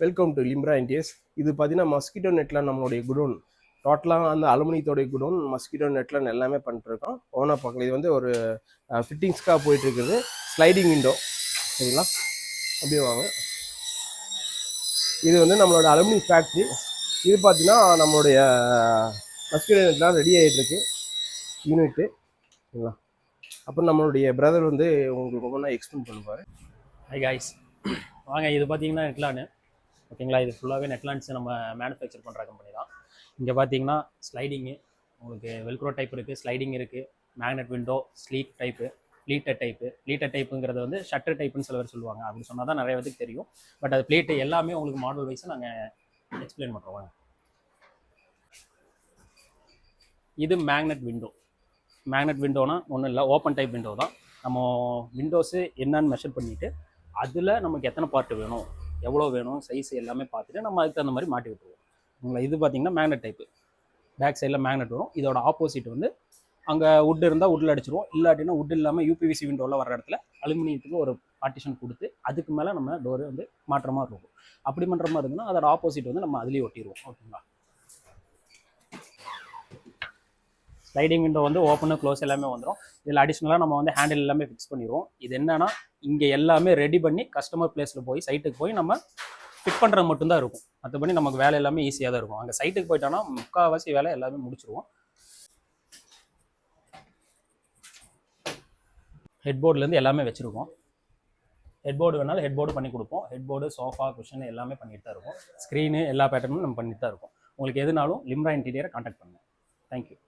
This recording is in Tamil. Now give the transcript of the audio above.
Welcome to Limra இண்டியஸ். இது பார்த்தீங்கன்னா மஸ்கிட்டோ நெட்டில் நம்மளுடைய குடோன் டோட்டலாக அந்த அலுமினியத்தோடைய குடோன் மஸ்கிட்டோ நெட்டில் எல்லாமே பண்ணிட்டுருக்கோம். ஓனாக பார்க்கலாம். இது வந்து ஒரு ஃபிட்டிங்ஸ்க்காக போயிட்டுருக்குது. ஸ்லைடிங் விண்டோ சரிங்களா, அப்படியே வாங்க. இது வந்து நம்மளோட அலுமினியம் ஃபேக்ட்ரி. இது பார்த்தீங்கன்னா நம்மளுடைய மஸ்கிட்டோ நெட்லாம் ரெடி ஆகிட்டுருக்கு யூனிட்டு சரிங்களா. அப்புறம் நம்மளுடைய பிரதர் வந்து உங்களுக்கு ஒவ்வொன்றா எக்ஸ்பிளைன் பண்ணுவார். ஹை காய்ஸ், வாங்க. இது பார்த்தீங்கன்னா நெட்லானு ஓகேங்களா. இது ஃபுல்லாகவே நெட்லான்ஸ் நம்ம மேனுஃபேக்சர் பண்ணுற கம்பெனி தான். இங்கே பார்த்தீங்கன்னா ஸ்லைடிங்கு உங்களுக்கு வெல்க்ரோ டைப் இருக்குது, ஸ்லைடிங் இருக்குது, மேக்னெட் விண்டோ, ஸ்லீப் டைப்பு, லீட்டர் டைப்புங்கிறது வந்து ஷட்டர் டைப்புன்னு சில பேர் சொல்லுவாங்க. அப்படி சொன்னால் தான் நிறைய பேருக்கு தெரியும். பட் அது பிளேட்டு எல்லாமே உங்களுக்கு மாடல் வைஸாக நாங்கள் எக்ஸ்பிளைன் பண்ணுறோம். வாங்க. இது மேக்னெட் விண்டோனா ஒன்றும் இல்லை, ஓப்பன் டைப் விண்டோ தான். நம்ம விண்டோஸு என்னன்னு மெஷர் பண்ணிவிட்டு அதில் நமக்கு எத்தனை பார்ட்டு வேணும், எவ்வளோ வேணும், சைஸ் எல்லாமே பார்த்துட்டு நம்ம அதுக்கு தகுந்த மாதிரி மாட்டி விட்டுருவோம். உங்களை இது பார்த்தீங்கன்னா மேக்னெட் டைப்பு, பேக் சைடில் மேக்னெட் வரும். இதோட ஆப்போசிட் வந்து அங்கே வுட் இருந்தால் வுட்டில் அடிச்சிருவோம், இல்லாட்டினா வுட் இல்லாமல் யூபிவிசி விண்டோவில் வர இடத்துல அலுமினியத்துக்கு ஒரு பார்ட்டிஷன் கொடுத்து அதுக்கு மேலே நம்ம டோரு வந்து மாட்டுற மாதிரி இருக்கும். அப்படி பண்ணுற மாதிரி இருந்ததுன்னா அதோட ஆப்போசிட் வந்து நம்ம அதுலேயே ஒட்டிடுவோம். ஓகேங்களா. ஸ்லைடிங் விண்டோ வந்து ஓப்பனு க்ளோஸ் எல்லாமே வந்துடும். இதில் அடிஷ்னலாக நம்ம வந்து ஹேண்டில் எல்லாமே ஃபிக்ஸ் பண்ணிடுவோம். இது என்னன்னா இங்கே எல்லாமே ரெடி பண்ணி கஸ்டமர் பிளேஸில் போய் சைட்டுக்கு போய் நம்ம ஃபிட் பண்ணுறது மட்டும்தான் இருக்கும். மற்றபடி நமக்கு வேலை எல்லாமே ஈஸியாக தான் இருக்கும். அங்கே சைட்டுக்கு போயிட்டோன்னா முக்கால்வாசி வேலை எல்லாமே முடிச்சிருவோம். ஹெட்போர்ட்லேருந்து எல்லாமே வச்சுருக்கோம். ஹெட்போர்டு வேணாலும் ஹெட்போர்டு பண்ணி கொடுப்போம். ஹெட்போர்டு, சோஃபா, குஷன் எல்லாமே பண்ணிட்டு தான் இருக்கும். ஸ்க்ரீனு எல்லா பேட்டர்னும் நம்ம பண்ணிட்டு தான் இருக்கும். உங்களுக்கு எதுனாலும் லிம்ரா இன்டீரியரை கான்டாக்ட் பண்ணுங்கள். தேங்க்யூ.